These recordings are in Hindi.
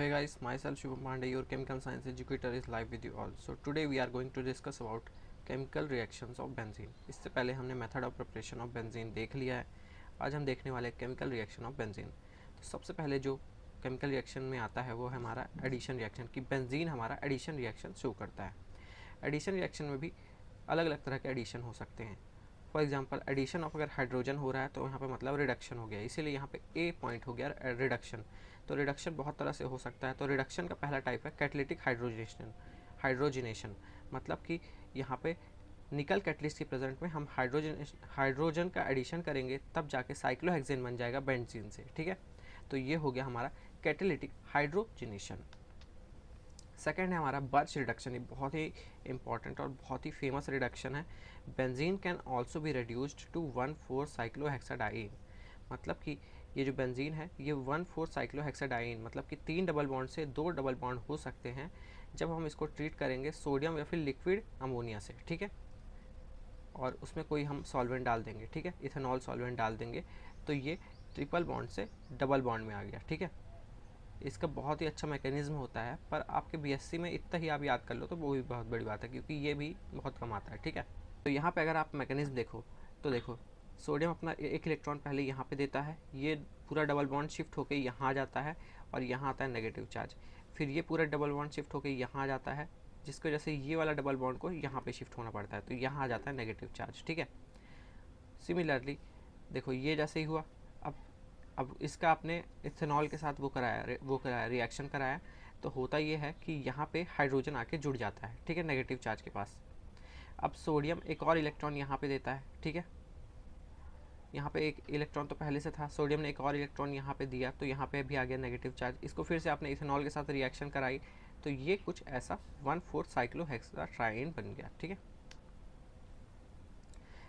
hey guys, myself Shubham Pandey, your chemical science educator is live with you all. So today we are going to discuss about chemical reactions of benzene. इससे पहले हमने method of preparation of benzene देख लिया है. आज हम देखने वाले केमिकल रिएक्शन ऑफ बेंजीन. तो सबसे पहले जो केमिकल रिएक्शन में आता है वो है हमारा एडिशन रिएक्शन, कि बेंजीन हमारा एडिशन रिएक्शन शो करता है. एडिशन रिएक्शन में भी अलग अलग तरह के एडिशन हो सकते हैं. फॉर एग्जांपल एडिशन ऑफ अगर हाइड्रोजन हो रहा है तो यहाँ पे मतलब रिडक्शन हो गया, इसीलिए यहाँ पे ए पॉइंट हो गया रिडक्शन. तो रिडक्शन बहुत तरह से हो सकता है. तो रिडक्शन का पहला टाइप है कैटलिटिक हाइड्रोजिनेशन, मतलब कि यहाँ पे निकल कैटलिस्ट के प्रेजेंट में हम हाइड्रोजन का एडिशन करेंगे तब जाके साइक्लोहेक्सेन बन जाएगा बेंजीन से. ठीक है, तो ये हो गया हमारा कैटलिटिक हाइड्रोजिनेशन. सेकेंड है हमारा बर्च रिडक्शन. ये बहुत ही इंपॉर्टेंट और बहुत ही फेमस रिडक्शन है. Benzene can also be reduced to 1,4 cyclohexadiene, मतलब कि ये जो बेंजीन है ये 1,4 साइक्लोहेक्साडाइन, मतलब कि 3 डबल बॉन्ड से 2 डबल बॉन्ड हो सकते हैं जब हम इसको ट्रीट करेंगे सोडियम या फिर लिक्विड अमोनिया से. ठीक है, और उसमें कोई हम सॉल्वेंट डाल देंगे. ठीक है, इथेनॉल सॉल्वेंट डाल देंगे तो ये ट्रिपल बॉन्ड से डबल बॉन्ड में आ गया. ठीक है, इसका बहुत ही अच्छा मैकेनिज्म होता है, पर आपके बीएससी में इतना ही आप याद कर लो तो वो भी बहुत बड़ी बात है, क्योंकि ये भी बहुत कम आता है. ठीक है, तो यहाँ पे अगर आप मैकेनिज्म देखो तो देखो सोडियम अपना एक इलेक्ट्रॉन पहले यहाँ पे देता है, ये पूरा डबल बॉन्ड शिफ्ट होकर यहाँ आ जाता है और यहाँ आता है नेगेटिव चार्ज. फिर ये पूरा डबल बॉन्ड शिफ्ट होकर यहाँ आ जाता है, जिसकी वजह से ये वाला डबल बॉन्ड को यहाँ पे शिफ्ट होना पड़ता है, तो यहाँ आ जाता है नेगेटिव चार्ज. ठीक है, सिमिलरली देखो ये जैसे ही हुआ, अब इसका आपने इथेनॉल के साथ वो कराया रिएक्शन कराया, तो होता ये है कि यहाँ पे हाइड्रोजन आके जुड़ जाता है. ठीक है, नेगेटिव चार्ज के पास. अब सोडियम एक और इलेक्ट्रॉन यहाँ पे देता है. ठीक है, यहाँ पे एक इलेक्ट्रॉन तो पहले से था, सोडियम ने एक और इलेक्ट्रॉन यहाँ पे दिया तो यहाँ पे भी आ गया नेगेटिव चार्ज. इसको फिर से आपने इथेनॉल के साथ रिएक्शन कराई तो ये कुछ ऐसा 1,4 साइक्लोहेक्साट्राइन बन गया. ठीक है,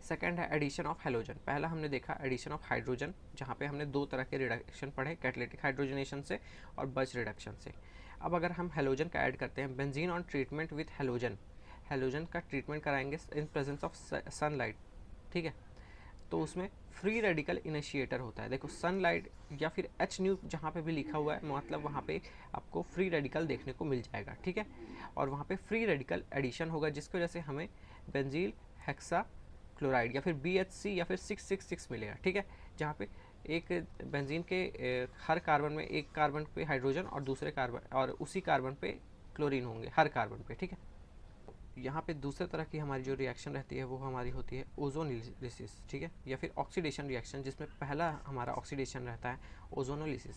सेकेंड है एडिशन ऑफ हेलोजन. पहला हमने देखा एडिशन ऑफ हाइड्रोजन, जहाँ पे हमने दो तरह के रिडक्शन पढ़े, कैटलिटिक हाइड्रोजनेशन से और बर्च रिडक्शन से. अब अगर हम हेलोजन का ऐड करते हैं, benzene on treatment with halogen, halogen का ट्रीटमेंट कराएंगे इन प्रेजेंस ऑफ सनलाइट. ठीक है, तो उसमें फ्री रेडिकल इनिशिएटर होता है. देखो सनलाइट या फिर एच न्यू जहाँ पे भी लिखा हुआ है, मतलब वहाँ पे आपको फ्री रेडिकल देखने को मिल जाएगा. ठीक है, और वहाँ पे फ्री रेडिकल एडिशन होगा, जिसकी वजह से हमें बेंजील हेक्सा क्लोराइड या फिर BHC या फिर 666 मिलेगा. ठीक है, जहाँ पे एक बेंजीन के हर कार्बन में एक कार्बन पे हाइड्रोजन और दूसरे कार्बन और उसी कार्बन पे क्लोरीन होंगे हर कार्बन पे. ठीक है, यहाँ पे दूसरे तरह की हमारी जो रिएक्शन रहती है वो हमारी होती है ओजोनोलिसिस. ठीक है, या फिर ऑक्सीडेशन रिएक्शन, जिसमें पहला हमारा ऑक्सीडेशन रहता है ओजोनोलिसिस.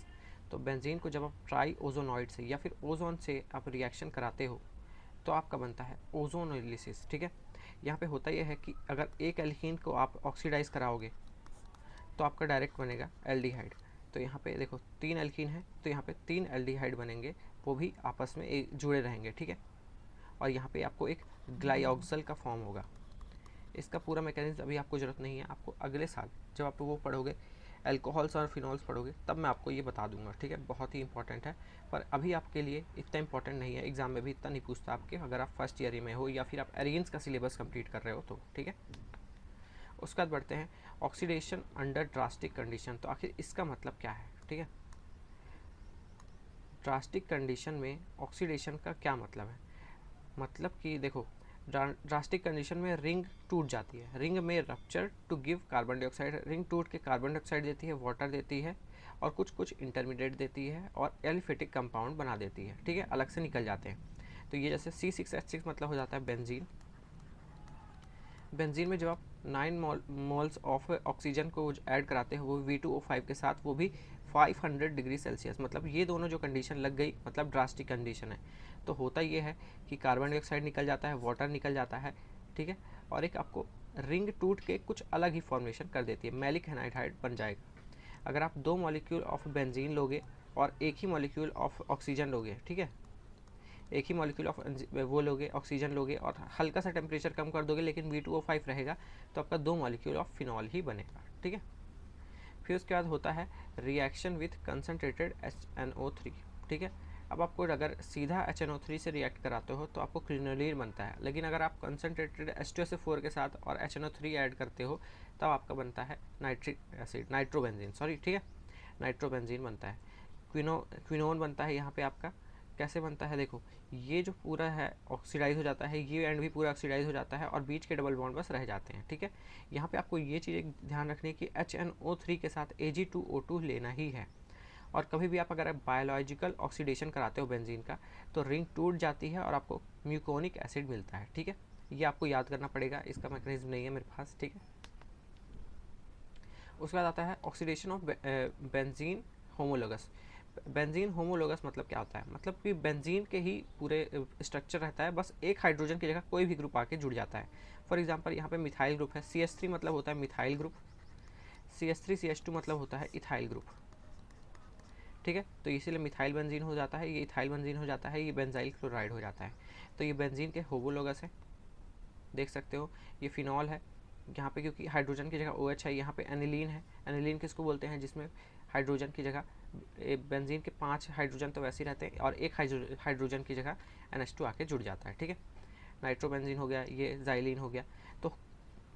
तो बेंजीन को जब आप ट्राई ओजोनॉइड से या फिर ओजोन से आप रिएक्शन कराते हो तो आपका बनता है ओजोनोलिसिस. ठीक है, यहाँ पे होता यह है कि अगर एक एल्कीन को आप ऑक्सीडाइज कराओगे तो आपका डायरेक्ट बनेगा एल्डिहाइड. तो यहाँ पे देखो 3 एल्कीन है तो यहाँ पे 3 एल्डिहाइड बनेंगे, वो भी आपस में एक जुड़े रहेंगे. ठीक है, और यहाँ पे आपको एक ग्लाइऑक्सल का फॉर्म होगा. इसका पूरा मैकेनिज्म अभी आपको ज़रूरत नहीं है, आपको अगले साल जब आप वो पढ़ोगे एल्कोहल्स और फिनॉल्स पढ़ोगे तब मैं आपको ये बता दूंगा. ठीक है, बहुत ही इंपॉर्टेंट है, पर अभी आपके लिए इतना इंपॉर्टेंट नहीं है. एग्जाम में भी इतना नहीं पूछता आपके, अगर आप फर्स्ट ईयर में हो या फिर आप एरियंस का सिलेबस कंप्लीट कर रहे हो तो. ठीक है, उसके बाद बढ़ते हैं ऑक्सीडेशन अंडर ड्रास्टिक कंडीशन. तो आखिर इसका मतलब क्या है? ठीक है, ड्रास्टिक कंडीशन में ऑक्सीडेशन का क्या मतलब है? मतलब कि देखो ड्रास्टिक कंडीशन में रिंग टूट जाती है, रिंग में rupture to give carbon dioxide. Ring टूट के कार्बन डाइऑक्साइड देती है, वाटर देती है और कुछ इंटरमीडिएट देती है और एलिफेटिक कंपाउंड बना देती है. ठीक है, अलग से निकल जाते हैं. तो ये जैसे C6H6 मतलब हो जाता है बेंजीन. बेंजीन में जब आप 9 मोल्स ऑफ ऑक्सीजन को ऐड कराते हैं वो V2O5 के साथ, वो भी 500 डिग्री सेल्सियस, मतलब ये दोनों जो कंडीशन लग गई मतलब ड्रास्टिक कंडीशन है. तो होता ये है कि कार्बन डाइऑक्साइड निकल जाता है, वाटर निकल जाता है. ठीक है, और एक आपको रिंग टूट के कुछ अलग ही फॉर्मेशन कर देती है, मैलिक एनाइड्राइड बन जाएगा. अगर आप 2 मॉलिक्यूल ऑफ बेंजीन लोगे और एक ही मॉलिक्यूल ऑफ ऑक्सीजन लोगे, ठीक है, एक ही मॉलिक्यूल ऑफ वो लोगे ऑक्सीजन लोगे और हल्का सा टेम्परेचर कम कर दोगे लेकिन V2O5 रहेगा, तो आपका 2 मॉलिक्यूल ऑफ फिनॉल ही बनेगा. ठीक है, फिर उसके बाद होता है रिएक्शन विथ कंसनट्रेटेड HNO3. ठीक है, अब आपको अगर सीधा HNO3 से रिएक्ट कराते हो तो आपको क्रिनोलिन बनता है, लेकिन अगर आप कंसनट्रेटेड H2SO4 के साथ और HNO3 ऐड करते हो तब आपका बनता है नाइट्रिक एसिड, नाइट्रोबेंजीन. ठीक है, नाइट्रोबेंजीन बनता है. क्विनोन बनता है यहाँ पे आपका। कैसे बनता है, देखो ये जो पूरा है ऑक्सीडाइज हो जाता है, ये एंड भी पूरा ऑक्सीडाइज हो जाता है और बीच के डबल बॉन्ड बस रह जाते हैं, ठीक है। यहाँ पे आपको ये चीज़ ध्यान रखनी है कि HNO3 के साथ Ag2O2 लेना ही है। और कभी भी आप अगर बायोलॉजिकल ऑक्सीडेशन कराते हो बेंजीन का तो रिंग टूट जाती है और आपको म्यूकोनिक एसिड मिलता है, ठीक है। ये आपको याद करना पड़ेगा, इसका मैकेनिज्म नहीं है मेरे पास, ठीक है। उसके बाद आता है oxidation of benzene homologous. Benzene homologous मतलब क्या होता है, मतलब कि बेंजीन के ही पूरे स्ट्रक्चर रहता है, बस एक हाइड्रोजन की जगह कोई भी ग्रुप आके जुड़ जाता है। फॉर एग्जांपल यहाँ पे मिथाइल ग्रुप है, CH3 मतलब होता है मिथाइल ग्रुप, CH3CH2 मतलब होता है इथाइल ग्रुप, ठीक है। तो इसीलिए मिथाइल बेंजीन हो जाता है, ये इथाइल बेंजीन हो जाता है, ये बेंजाइल क्लोराइड हो जाता है। तो ये बेंजीन के होमोलोगस है, देख सकते हो। ये फिनॉल है यहाँ पे, क्योंकि हाइड्रोजन की जगह OH है। यहाँ पे एनिलीन है, एनिलीन किसको बोलते हैं, जिसमें हाइड्रोजन की जगह बेंजीन के 5 हाइड्रोजन तो वैसे ही रहते हैं और एक हाइड्रोजन की जगह NH2 आके जुड़ जाता है, ठीक है। नाइट्रोबेंजीन हो गया, ये जाइलिन हो गया। तो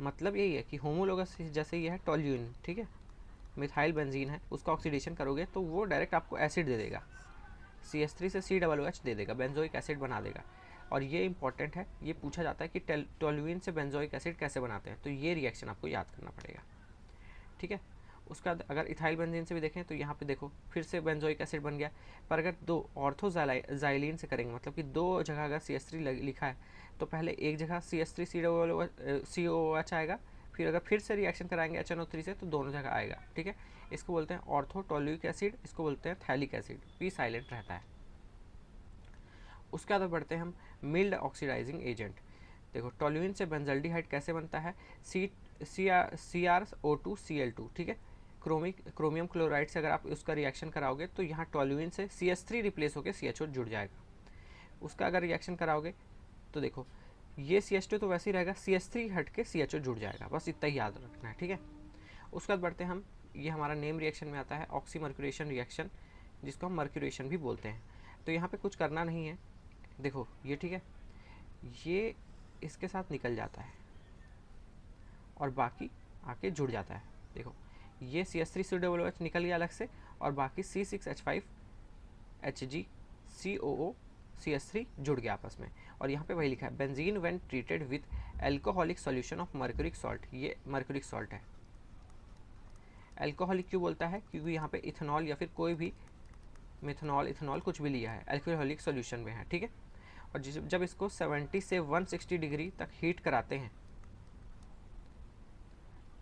मतलब यही है कि होमोलोगस जैसे ये है टोल्यूइन, ठीक है। मिथाइल बेंजीन है, उसका ऑक्सीडेशन करोगे तो वो डायरेक्ट आपको एसिड दे देगा, CH3 से COOH दे देगा, बेंजोइक एसिड बना देगा। और ये इंपॉर्टेंट है, ये पूछा जाता है कि टोल्यूइन से बेंजोइक एसिड कैसे बनाते हैं, तो ये रिएक्शन आपको याद करना पड़ेगा, ठीक है। उसका अगर इथाइल बेंजीन से भी देखें तो यहाँ पे देखो फिर से बेंजोइक एसिड बन गया। पर अगर दो ऑर्थोजाइलिन से करेंगे, मतलब कि दो जगह अगर CH3 लिखा है तो पहले एक जगह CH3 COOH आएगा, फिर अगर फिर से रिएक्शन कराएंगे HNO3 से तो दोनों जगह आएगा, ठीक है। इसको बोलते हैं ऑर्थोटोलुइक एसिड, इसको बोलते हैं थैलिक एसिड, P साइलेंट रहता है। उसके बाद बढ़ते हैं हम मिल्ड ऑक्सीडाइजिंग एजेंट। देखो टोल्यूइन से बेंजल्डिहाइड कैसे बनता है, CrO2Cl2, ठीक है। क्रोमियम क्लोराइड से अगर आप उसका रिएक्शन कराओगे तो यहाँ टोल्यूइन से CH3 रिप्लेस होकर CHO जुड़ जाएगा। उसका अगर रिएक्शन कराओगे तो देखो ये CH2 तो वैसे ही रहेगा, CH3 हट के CHO जुड़ जाएगा, बस इतना ही याद रखना है, ठीक है। उसके बाद बढ़ते हैं हम, ये हमारा नेम रिएक्शन में आता है ऑक्सीमर्क्यूरेशन रिएक्शन, जिसको हम मर्क्यूरेशन भी बोलते हैं। तो यहाँ पे कुछ करना नहीं है, देखो ये, ठीक है, ये इसके साथ निकल जाता है और बाकी आके जुड़ जाता है। देखो ये CH3COOH निकल गया अलग से और बाकी C6H5HgCOO CH3 जुड़ गया आपस में। और यहाँ पे वही लिखा है benzene when treated with alcoholic solution of mercuric salt, ये मर्क्यूरिक सॉल्ट है। एल्कोहलिक क्यों बोलता है, क्योंकि यहाँ पे इथेनॉल या फिर कोई भी मिथेनॉल इथेनॉल कुछ भी लिया है, एल्कोहलिक सॉल्यूशन में है, ठीक है। और जब इसको 70 से 160 डिग्री तक हीट कराते हैं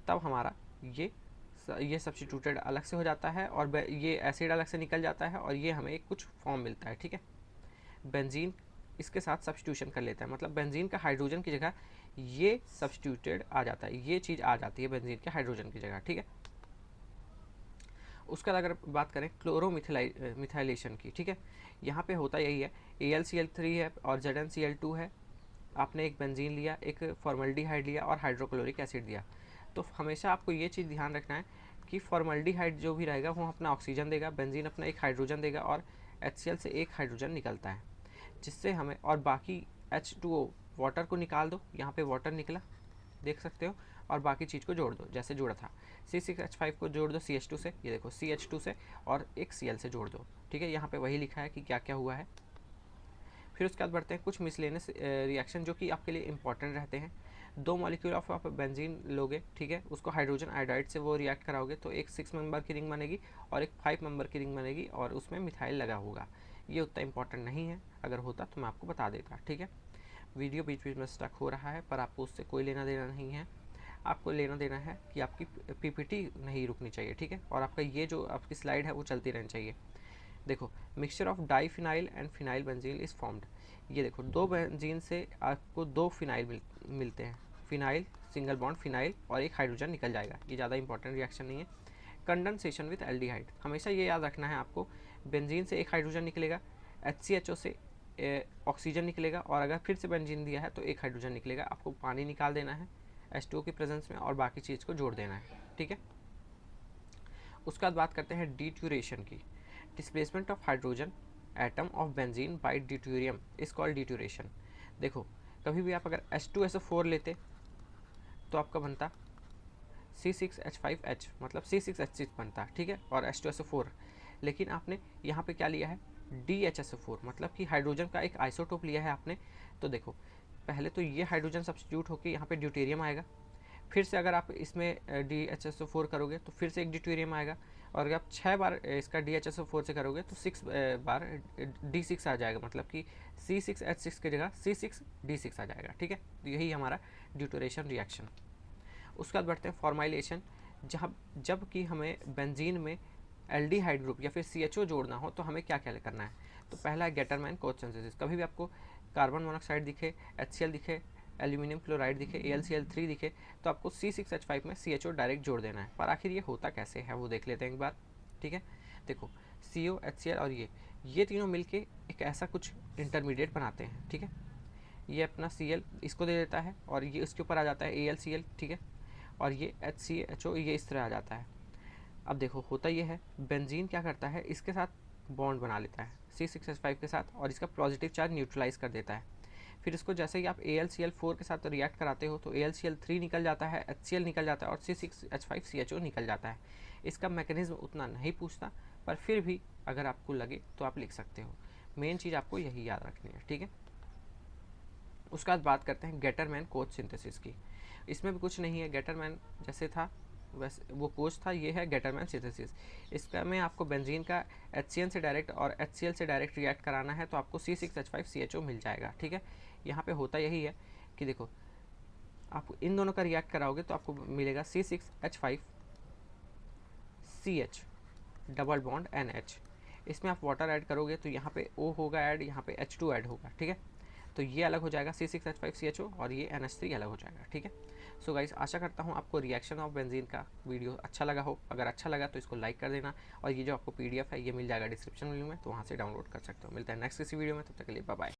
तब हमारा ये सब्स्टिट्यूटेड अलग से हो जाता है और ये एसिड अलग से निकल जाता है और ये हमें कुछ फॉर्म मिलता है, ठीक है। बेंजीन इसके साथ सब्स्टिट्यूशन कर लेता है, मतलब बेंजीन का हाइड्रोजन की जगह ये सब्स्टिट्यूटेड आ जाता है, ये चीज़ आ जाती है बेंजीन के हाइड्रोजन की जगह, ठीक है। उसका अगर बात करें क्लोरोमिथाइलेशन की, ठीक है, यहाँ पे होता यही है, AlCl3 है और ZnCl2 है। आपने एक बेंजीन लिया, एक फॉर्मल्डिहाइड लिया और हाइड्रोक्लोरिक एसिड दिया, तो हमेशा आपको ये चीज़ ध्यान रखना है कि फॉर्मल्डिहाइड जो भी रहेगा वो अपना ऑक्सीजन देगा, बेंजीन अपना एक हाइड्रोजन देगा और HCl से एक हाइड्रोजन निकलता है, जिससे हमें, और बाकी H2O वाटर को निकाल दो, यहाँ पे वाटर निकला देख सकते हो, और बाकी चीज़ को जोड़ दो जैसे जोड़ा था, C6H5 को जोड़ दो CH2 से, ये देखो CH2 से, और एक Cl से जोड़ दो, ठीक है। यहाँ पे वही लिखा है कि क्या क्या हुआ है। फिर उसके बाद बढ़ते हैं कुछ मिसलेनियस रिएक्शन जो कि आपके लिए इंपॉर्टेंट रहते हैं। 2 मॉलिक्यूल ऑफ आप बेंजीन लोगे, ठीक है, उसको हाइड्रोजन आयोडाइड से वो रिएक्ट कराओगे तो एक 6 मेंबर की रिंग बनेगी और एक 5 मेंबर की रिंग बनेगी और उसमें मिथाइल लगा होगा। ये उतना इंपॉर्टेंट नहीं है, अगर होता तो मैं आपको बता देता, ठीक है। वीडियो बीच बीच में स्टक हो रहा है पर आपको उससे कोई लेना देना नहीं है, आपको लेना देना है कि आपकी PPT नहीं रुकनी चाहिए, ठीक है, और आपका ये जो आपकी स्लाइड है वो चलती रहनी चाहिए। देखो mixture of diphenyl and phenyl benzene is formed, ये देखो 2 बेंजीन से आपको 2 फिनाइल मिलते हैं, फिनाइल सिंगल बॉन्ड फिनाइल और एक हाइड्रोजन निकल जाएगा, ये ज़्यादा इंपॉर्टेंट रिएक्शन नहीं है। कंडेंसेशन विद एल्डिहाइड, हमेशा ये याद रखना है आपको, बेंजीन से एक हाइड्रोजन निकलेगा, HCHO से ऑक्सीजन निकलेगा, और अगर फिर से बेंजीन दिया है तो एक हाइड्रोजन निकलेगा, आपको पानी निकाल देना है H2O की प्रेजेंस में और बाकी चीज़ को जोड़ देना है, ठीक है। उसके बाद बात करते हैं डिट्यूरेशन की। Displacement of hydrogen atom of benzene by deuterium is called deuteration. देखो कभी भी आप अगर H2SO4 लेते तो आपका बनता C6H5H, मतलब C6H6 बनता, ठीक है, और H2SO4 लेकिन आपने यहाँ पे क्या लिया है, DHSO4, मतलब कि हाइड्रोजन का एक आइसोटोप लिया है आपने। तो देखो पहले तो ये हाइड्रोजन सब्स्टिट्यूट होकर यहाँ पे ड्यूटेरियम आएगा, फिर से अगर आप इसमें DHSO4 करोगे तो फिर से एक ड्यूटेरियम आएगा, और अगर आप 6 बार इसका DHSO4 से करोगे तो 6 बार D6 आ जाएगा, मतलब कि C6H6 की जगह C6D6 आ जाएगा। ठीक है, तो यही हमारा ड्यूटरेशन रिएक्शन। उसके बाद बढ़ते हैं फॉर्माइलेशन। जब कि हमें बेंजीन में एल्डिहाइड ग्रुप या फिर CHO जोड़ना हो तो हमें क्या क्या करना है। तो पहला है गेटरमैन कोच सिंथेसिस। कभी भी आपको कार्बन मोनोऑक्साइड दिखे, HCl दिखे, एल्यूमिनियम क्लोराइड दिखे, AlCl3 दिखे, तो आपको C6H5 में CHO डायरेक्ट जोड़ देना है। पर आखिर ये होता कैसे है वो देख लेते हैं एक बार। ठीक है, देखो CO, HCl और ये तीनों मिलके एक ऐसा कुछ इंटरमीडिएट बनाते हैं। ठीक है, ये अपना Cl इसको दे देता है और ये इसके ऊपर आ जाता है AlCl। ठीक है, और ये HCHO ये इस तरह आ जाता है। अब देखो होता ये है, बेंजीन क्या करता है, इसके साथ बॉन्ड बना लेता है C6H5 के साथ, और इसका पॉजिटिव चार्ज न्यूट्रलाइज कर देता है। फिर इसको जैसे ही आप AlCl4 के साथ रिएक्ट कराते हो तो AlCl3 निकल जाता है, HCl निकल जाता है और C6H5CHO निकल जाता है। इसका मैकेनिज्म उतना नहीं पूछता, पर फिर भी अगर आपको लगे तो आप लिख सकते हो। मेन चीज़ आपको यही याद रखनी है। ठीक है, उसके बाद बात करते हैं गेटरमैन कोच सिंथेसिस की। इसमें भी कुछ नहीं है, गेटरमैन जैसे था वैसे वो कोच था, ये है गेटरमैन सिंथेसिस। इसका में आपको बेंजीन का HCl से डायरेक्ट और HCl से डायरेक्ट रिएक्ट कराना है तो आपको C6H5CHO मिल जाएगा। ठीक है, यहाँ पे होता यही है कि देखो आप इन दोनों का रिएक्ट कराओगे तो आपको मिलेगा C6H5CH डबल बॉन्ड NH। इसमें आप वाटर ऐड करोगे तो यहाँ पे O होगा ऐड, यहाँ पे H2 ऐड होगा। ठीक है, तो ये अलग हो जाएगा C6H5CHO और ये NH3 अलग हो जाएगा। ठीक है, सो गाइस आशा करता हूँ आपको रिएक्शन ऑफ बेंजीन का वीडियो अच्छा लगा हो। अगर अच्छा लगा तो इसको लाइक कर देना, और ये जो आपको PDF है ये मिल जाएगा डिस्क्रिप्शन में, तो वहाँ से डाउनलोड कर सकते हो। मिलता है नेक्स्ट किसी वीडियो में, तब तक के लिए बाय बाय।